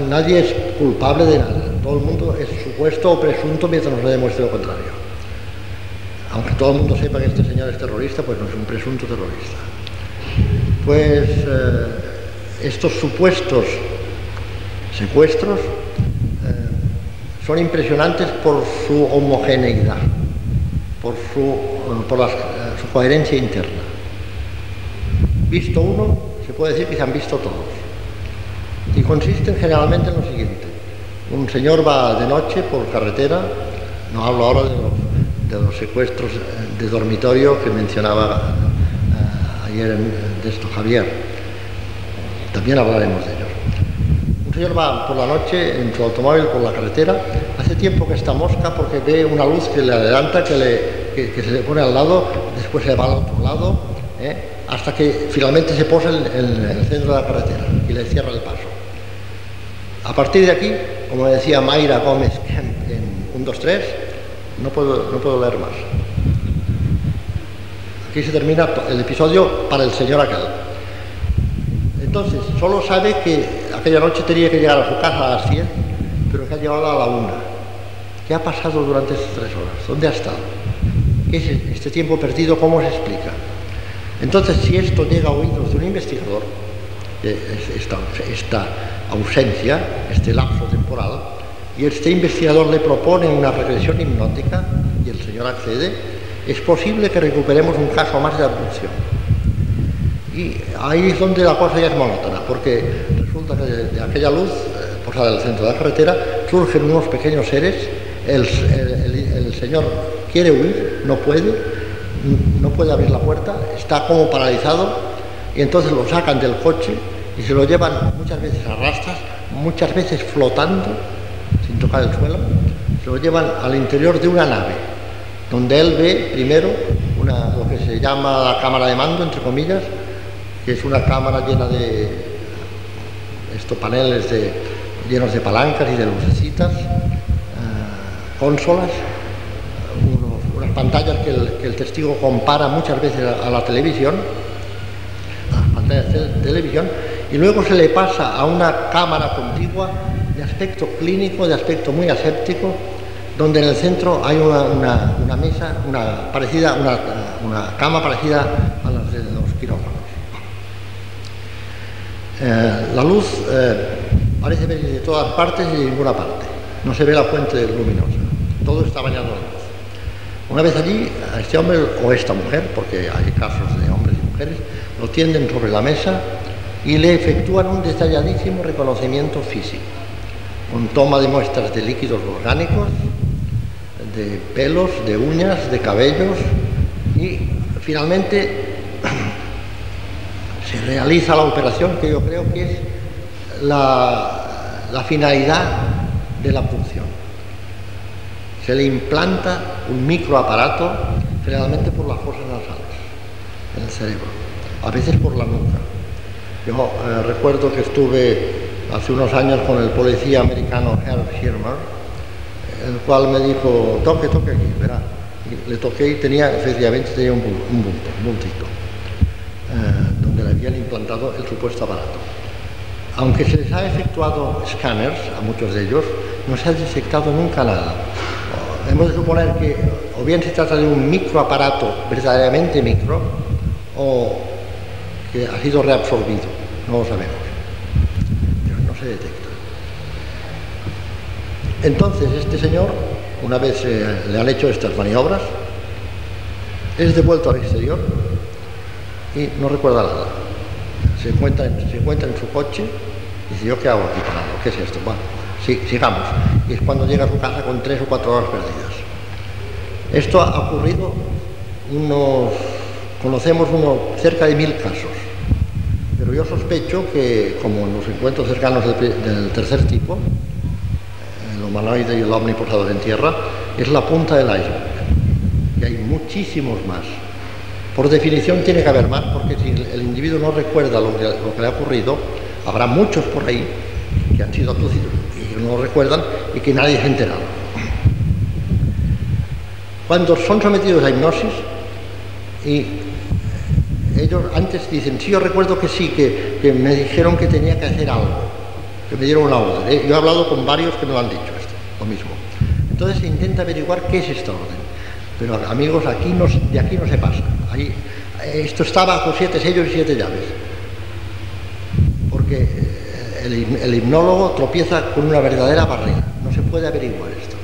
[SPEAKER 2] Nadie es culpable de nada. Todo el mundo es supuesto o presunto mientras no se demuestre lo contrario. Aunque todo el mundo sepa que este señor es terrorista, pues no es un presunto terrorista. Pues estos supuestos secuestros son impresionantes por su homogeneidad. por su coherencia interna. Visto uno, se puede decir que se han visto todos. Y consisten generalmente en lo siguiente. Un señor va de noche por carretera, no hablo ahora de los secuestros de dormitorio que mencionaba ayer de esto Javier, también hablaremos de ellos. Un señor va por la noche en su automóvil por la carretera, hace tiempo que está mosca porque ve una luz que le adelanta, que se le pone al lado, después se va al otro lado, hasta que finalmente se posa en el centro de la carretera y le cierra el paso. A partir de aquí, como decía Mayra Gómez en 1, 2, 3, no puedo leer más. Aquí se termina el episodio para el señor aquel. Entonces, solo sabe que aquella noche tenía que llegar a su casa a las 10, pero que ha llegado a la 1. ¿Qué ha pasado durante estas 3 horas? ¿Dónde ha estado? ¿Qué es este tiempo perdido? ¿Cómo se explica? Entonces, si esto llega a oídos de un investigador, esta ausencia, este lapso temporal, y este investigador le propone una regresión hipnótica y el señor accede, es posible que recuperemos un caso más de abducción. Y ahí es donde la cosa ya es monótona, porque resulta que de aquella luz posada del centro de la carretera surgen unos pequeños seres, el señor quiere huir, no puede abrir la puerta, está como paralizado, y entonces lo sacan del coche y se lo llevan muchas veces a rastras, muchas veces flotando, sin tocar el suelo, se lo llevan al interior de una nave, donde él ve primero lo que se llama la cámara de mando, entre comillas, que es una cámara llena de estos paneles llenos de palancas y de lucecitas, consolas, unas pantallas que el testigo compara muchas veces a la televisión, a las pantallas de televisión, y luego se le pasa a una cámara contigua de aspecto clínico, de aspecto muy aséptico, donde en el centro hay una mesa, una cama parecida a las de los quirófanos. La luz parece venir de todas partes y de ninguna parte. No se ve la fuente luminosa. Todo está bañado en luz. Una vez allí, a este hombre o esta mujer, porque hay casos de hombres y mujeres, lo tienden sobre la mesa y le efectúan un detalladísimo reconocimiento físico, con toma de muestras de líquidos orgánicos, de pelos, de uñas, de cabellos, y finalmente se realiza la operación que yo creo que es la finalidad de la abducción. Se le implanta un microaparato, generalmente por las fosas nasales, en el cerebro, a veces por la nuca. Yo recuerdo que estuve hace unos años con el policía americano Herb Schirmer, el cual me dijo, toque aquí, verá. Y le toqué y efectivamente tenía un bultito, donde le habían implantado el supuesto aparato. Aunque se les ha efectuado escáneres a muchos de ellos, no se ha detectado nunca nada. Hemos de suponer que o bien se trata de un microaparato verdaderamente micro, o que ha sido reabsorbido, no lo sabemos, pero no se detecta. Entonces este señor, una vez le han hecho estas maniobras, es devuelto al exterior y no recuerda nada. Se encuentra en su coche y dice, ¿yo qué hago aquí parado? ¿Qué es esto? Bueno, sigamos. Y es cuando llega a su casa con 3 o 4 horas perdidas. Esto ha ocurrido conocemos cerca de 1000 casos. Pero yo sospecho que, como en los encuentros cercanos del tercer tipo, el humanoide y el ovni posados en tierra, es la punta del iceberg. Y hay muchísimos más. Por definición tiene que haber más, porque si el individuo no recuerda lo que le ha ocurrido, habrá muchos por ahí que han sido abducidos y que no lo recuerdan y que nadie se ha enterado. Cuando son sometidos a hipnosis, y ellos antes dicen, sí, yo recuerdo que sí, que me dijeron que tenía que hacer algo, que me dieron una orden. Yo he hablado con varios que me lo han dicho esto, lo mismo. Entonces se intenta averiguar qué es esta orden. Pero amigos, de aquí no se pasa. Esto está bajo 7 sellos y 7 llaves. Porque el hipnólogo tropieza con una verdadera barrera. No se puede averiguar esto.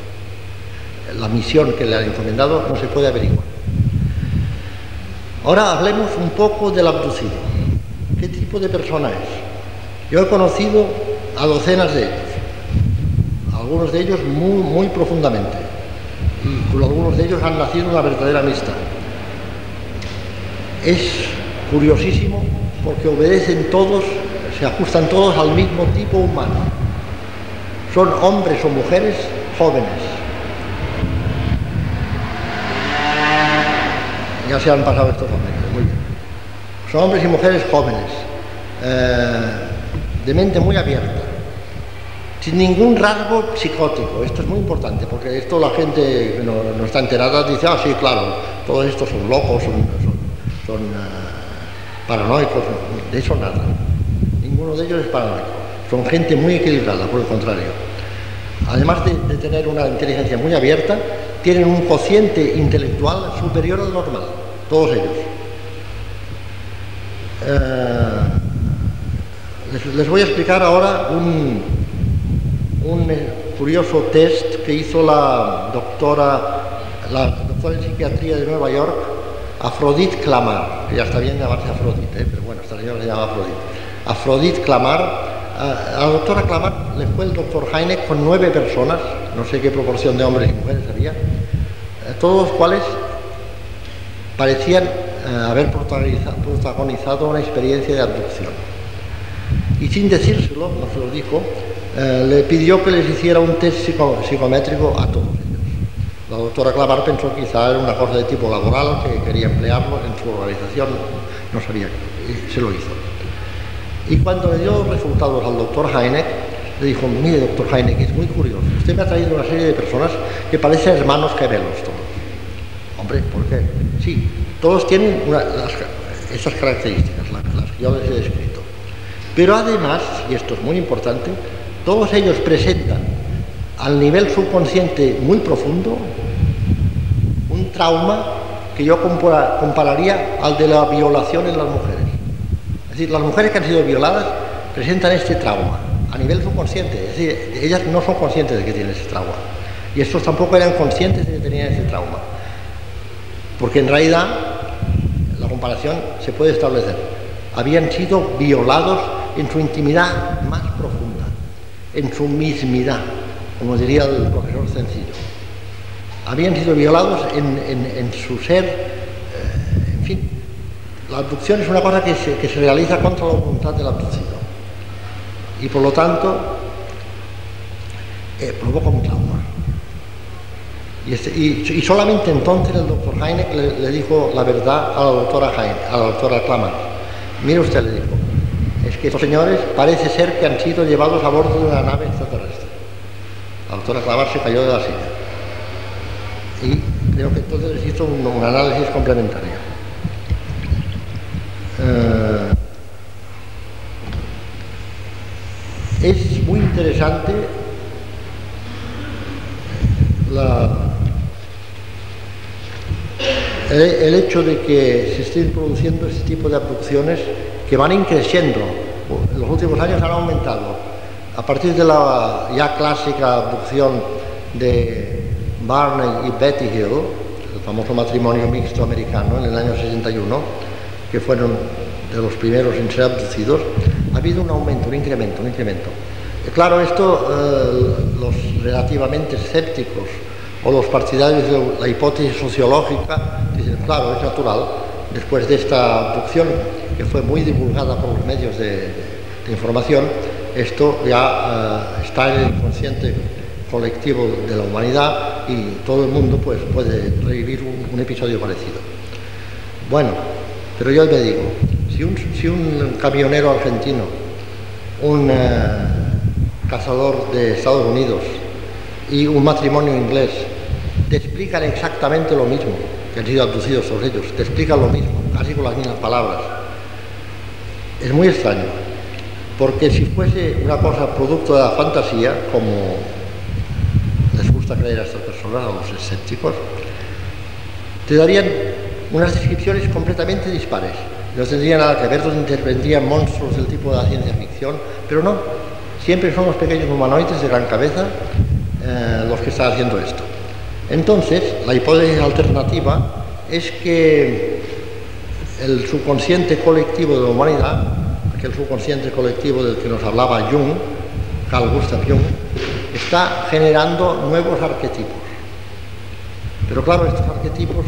[SPEAKER 2] la misión que le han encomendado no se puede averiguar. Ahora hablemos un poco del abducido. ¿Qué tipo de persona es? Yo he conocido a docenas de ellos, algunos de ellos muy profundamente, y con algunos de ellos han nacido una verdadera amistad. Es curiosísimo porque obedecen todos, se ajustan todos al mismo tipo humano. Son hombres o mujeres jóvenes. Ya se han pasado estos hombres, muy bien. Son hombres y mujeres jóvenes, de mente muy abierta, sin ningún rasgo psicótico. Esto es muy importante, porque esto la gente que no está enterada dice, ah, sí, claro, todos estos son locos, son paranoicos. De eso nada. Ninguno de ellos es paranoico. Son gente muy equilibrada, por el contrario. Además de tener una inteligencia muy abierta, tienen un cociente intelectual superior al normal, todos ellos. Les voy a explicar ahora un curioso test que hizo la doctora en psiquiatría de Nueva York, Afrodite Clamart, que ya está bien llamarse Afrodite, pero bueno, esta señora se llama Afrodite. Afrodite Clamart. A la doctora Clamart le fue el doctor Hynek con 9 personas, no sé qué proporción de hombres y mujeres había, todos los cuales parecían haber protagonizado una experiencia de abducción. Y sin decírselo, no se lo dijo, le pidió que les hiciera un test psicométrico a todos ellos. La doctora Clamart pensó que quizá era una cosa de tipo laboral, que quería emplearlo en su organización, no sabía, y se lo hizo. Y cuando le dio los resultados al doctor Hynek, le dijo, mire doctor Hynek, es muy curioso, usted me ha traído una serie de personas que parecen hermanos gemelos todos. Hombre, ¿por qué? Sí, todos tienen estas características, las que yo les he descrito. Pero además, y esto es muy importante, todos ellos presentan al nivel subconsciente muy profundo un trauma que yo compararía al de la violación en las mujeres. Es decir, las mujeres que han sido violadas presentan este trauma a nivel subconsciente. Es decir, ellas no son conscientes de que tienen ese trauma. Y estos tampoco eran conscientes de que tenían ese trauma. Porque en realidad la comparación se puede establecer. Habían sido violados en su intimidad más profunda, en su mismidad, como diría el profesor Sencillo. Habían sido violados en su ser, en fin. La abducción es una cosa que se realiza contra la voluntad del abducido y por lo tanto provoca un trauma. Y solamente entonces el doctor Hynek le dijo la verdad a la doctora Hynek, a la doctora Clamart. Mire usted, le dijo, es que estos señores parece ser que han sido llevados a bordo de una nave extraterrestre. La doctora Clamart se cayó de la silla y creo que entonces les hizo un análisis complementario. Es muy interesante el hecho de que se estén produciendo este tipo de abducciones que van increciendo. En los últimos años han aumentado. A partir de la ya clásica abducción de Barney y Betty Hill, el famoso matrimonio mixto americano en el año 61, que fueron de los primeros en ser abducidos, ha habido un aumento, un incremento. Claro, esto los relativamente escépticos o los partidarios de la hipótesis sociológica dicen, claro, es natural, después de esta abducción que fue muy divulgada por los medios de información, esto ya está en el inconsciente colectivo de la humanidad y todo el mundo pues, puede revivir un episodio parecido. Bueno, pero yo me digo, si un camionero argentino, un cazador de Estados Unidos y un matrimonio inglés te explican exactamente lo mismo, que han sido abducidos todos ellos, te explican lo mismo, casi con las mismas palabras, es muy extraño, porque si fuese una cosa producto de la fantasía, como les gusta creer a estas personas, a los escépticos, te darían unas descripciones completamente dispares. No tendría nada que ver, donde intervendrían monstruos del tipo de la ciencia ficción, pero no, siempre son los pequeños humanoides de gran cabeza los que están haciendo esto. Entonces, la hipótesis alternativa es que el subconsciente colectivo de la humanidad, aquel subconsciente colectivo del que nos hablaba Jung, Carl Gustav Jung, está generando nuevos arquetipos. Pero claro, estos arquetipos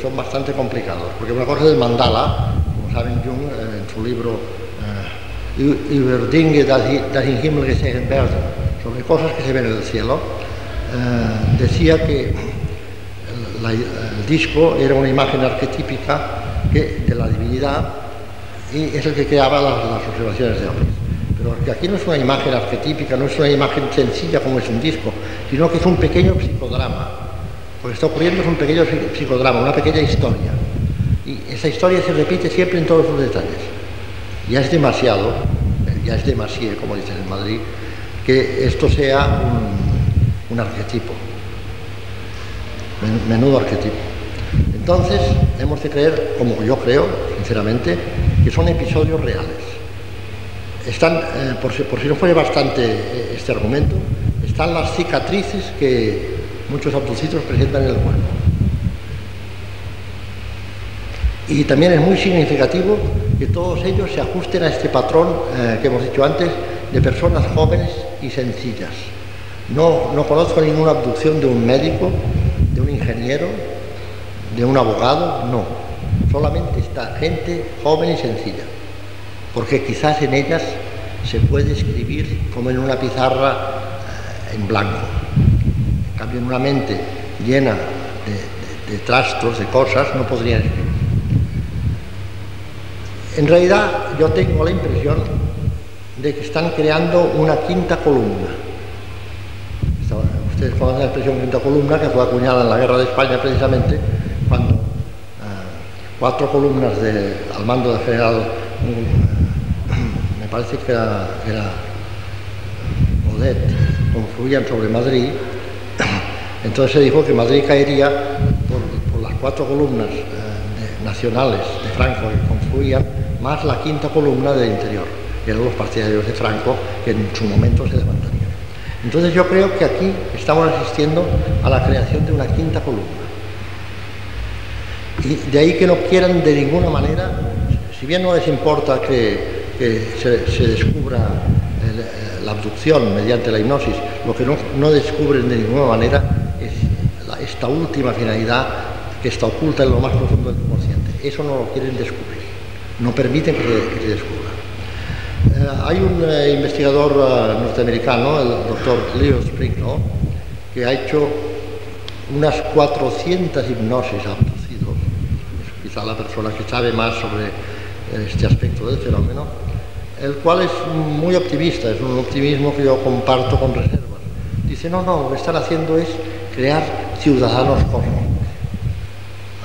[SPEAKER 2] son bastante complicados, porque una cosa es el mandala, como saben Jung en su libro Über Dinge, das im Himmel gesehen werden, sobre cosas que se ven en el cielo, decía que el disco era una imagen arquetípica de la divinidad y es el que creaba las observaciones de hombres. Pero que aquí no es una imagen arquetípica, no es una imagen sencilla como es un disco, sino que es un pequeño psicodrama. Lo que está ocurriendo es un pequeño psicodrama, una pequeña historia. Y esa historia se repite siempre en todos sus detalles. Ya es demasiado, ya es demasiado, como dicen en Madrid, que esto sea un arquetipo. Menudo arquetipo. Entonces, hemos de creer, como yo creo, sinceramente, que son episodios reales. Están, por si no fuera bastante este argumento, están las cicatrices que muchos abducidos presentan en el cuerpo. Y también es muy significativo que todos ellos se ajusten a este patrón que hemos dicho antes, de personas jóvenes y sencillas. No conozco ninguna abducción de un médico, de un ingeniero, de un abogado, no. Solamente está gente joven y sencilla, porque quizás en ellas se puede escribir como en una pizarra en blanco. En cambio, en una mente llena de trastos, de cosas, no podrían escribir. En realidad, yo tengo la impresión de que están creando una quinta columna. Ustedes conocen la expresión quinta columna, que fue acuñada en la Guerra de España precisamente, cuando 4 columnas al mando del general, me parece que era Odet, confluían sobre Madrid. Entonces se dijo que Madrid caería por las 4 columnas nacionales de Franco que confluían, más la quinta columna del interior, que eran los partidarios de Franco, que en su momento se levantarían. Entonces yo creo que aquí estamos asistiendo a la creación de una quinta columna. Y de ahí que no quieran de ninguna manera, si bien no les importa que se descubra la abducción mediante la hipnosis, lo que no descubren de ninguna manera es esta última finalidad que está oculta en lo más profundo del consciente. Eso no lo quieren descubrir, no permiten que se descubra. Hay un investigador norteamericano, el doctor Leo Sprinkle, que ha hecho unas 400 hipnosis a abducidos. Es quizá la persona que sabe más sobre este aspecto del fenómeno, el cual es muy optimista, es un optimismo que yo comparto con reservas. Dice, no, lo que están haciendo es crear ciudadanos cósmicos.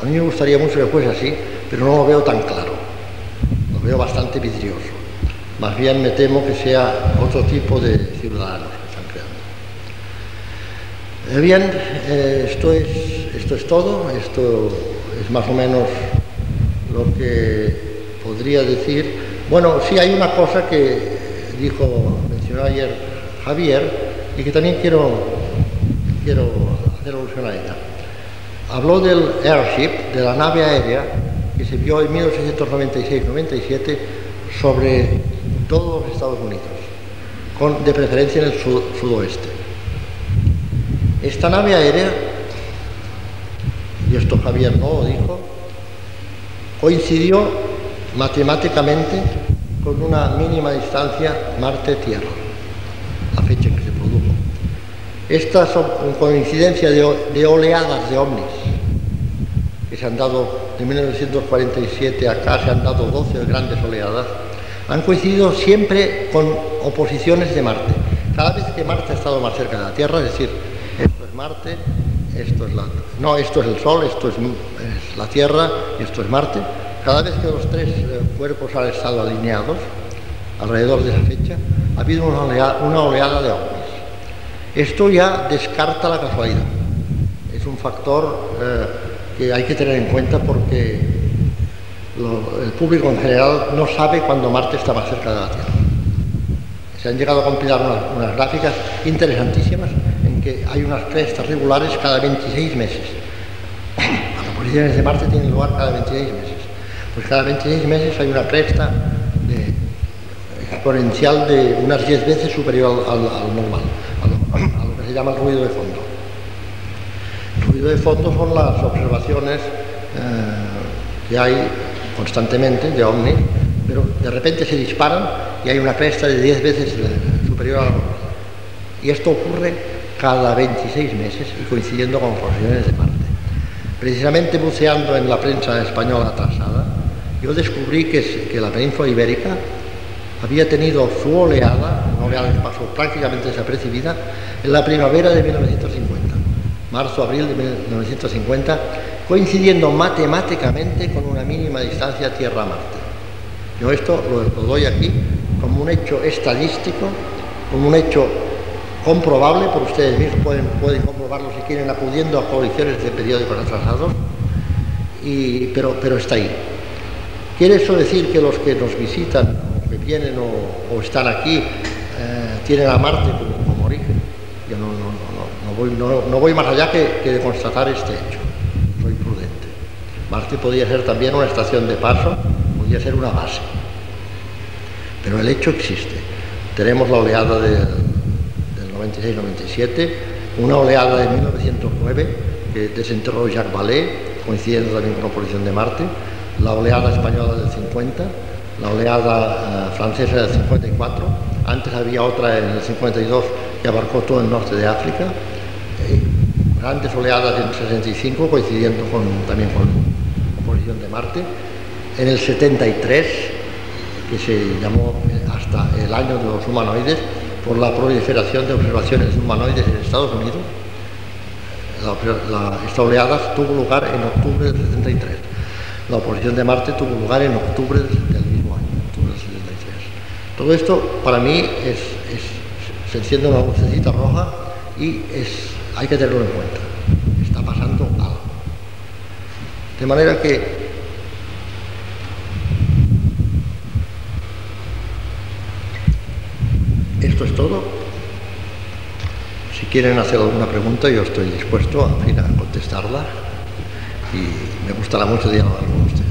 [SPEAKER 2] A mí me gustaría mucho que fuese así, pero no lo veo tan claro, lo veo bastante vidrioso. Más bien me temo que sea otro tipo de ciudadanos que están creando. Bien, esto es todo, esto es más o menos lo que podría decir. Bueno, sí hay una cosa que mencionó ayer Javier y que también quiero hacer alusión a ella. Habló del airship, de la nave aérea que se vio en 1896-97 sobre todos los Estados Unidos, de preferencia en el sudoeste. Esta nave aérea, y esto Javier no lo dijo, coincidió matemáticamente con una mínima distancia Marte-Tierra, la fecha en que se produjo. Estas son coincidencia de oleadas de ovnis que se han dado, de 1947 acá se han dado 12 grandes oleadas, han coincidido siempre con oposiciones de Marte. Cada vez que Marte ha estado más cerca de la Tierra, es decir, esto es Marte, esto es el Sol, esto es la Tierra y esto es Marte. Cada vez que los 3 cuerpos han estado alineados, alrededor de esa fecha, ha habido una oleada de ovnis. Esto ya descarta la casualidad. Es un factor que hay que tener en cuenta porque el público en general no sabe cuándo Marte está más cerca de la Tierra. Se han llegado a compilar unas gráficas interesantísimas en que hay unas crestas regulares cada 26 meses. Las apariciones de Marte tienen lugar cada 26 meses. Pues cada 26 meses hay una cresta exponencial de unas 10 veces superior al normal, a lo que se llama el ruido de fondo. El ruido de fondo son las observaciones que hay constantemente de ovnis, pero de repente se disparan y hay una cresta de 10 veces superior a la normal. Y esto ocurre cada 26 meses y coincidiendo con posiciones de Marte. Precisamente buceando en la prensa española atrasada, yo descubrí que la península ibérica había tenido su oleada, una oleada que pasó prácticamente desapercibida, en la primavera de 1950, marzo-abril de 1950, coincidiendo matemáticamente con una mínima distancia Tierra-Marte. Yo esto lo doy aquí como un hecho estadístico, como un hecho comprobable, por ustedes mismos pueden comprobarlo si quieren acudiendo a colecciones de periódicos atrasados, pero está ahí. ¿Quiere eso decir que los que nos visitan, o que vienen o están aquí, tienen a Marte como origen? Yo no voy más allá que de constatar este hecho. Soy prudente. Marte podría ser también una estación de paso, podría ser una base. Pero el hecho existe. Tenemos la oleada del 96-97, una oleada de 1909 que desenterró Jacques Vallée, coincidiendo también con la posición de Marte, la oleada española del 50, la oleada francesa del 54, antes había otra en el 52 que abarcó todo el norte de África, grandes oleadas en el 65 coincidiendo también con la posición de Marte, en el 73, que se llamó hasta el año de los humanoides, por la proliferación de observaciones de humanoides en Estados Unidos. Esta oleada tuvo lugar en octubre del 73. La oposición de Marte tuvo lugar en octubre del mismo año, octubre del 73. Todo esto, para mí, se enciende una lucecita roja y hay que tenerlo en cuenta. Está pasando algo. De manera que esto es todo. Si quieren hacer alguna pregunta, yo estoy dispuesto a contestarla y me gustará mucho dialogar con ustedes.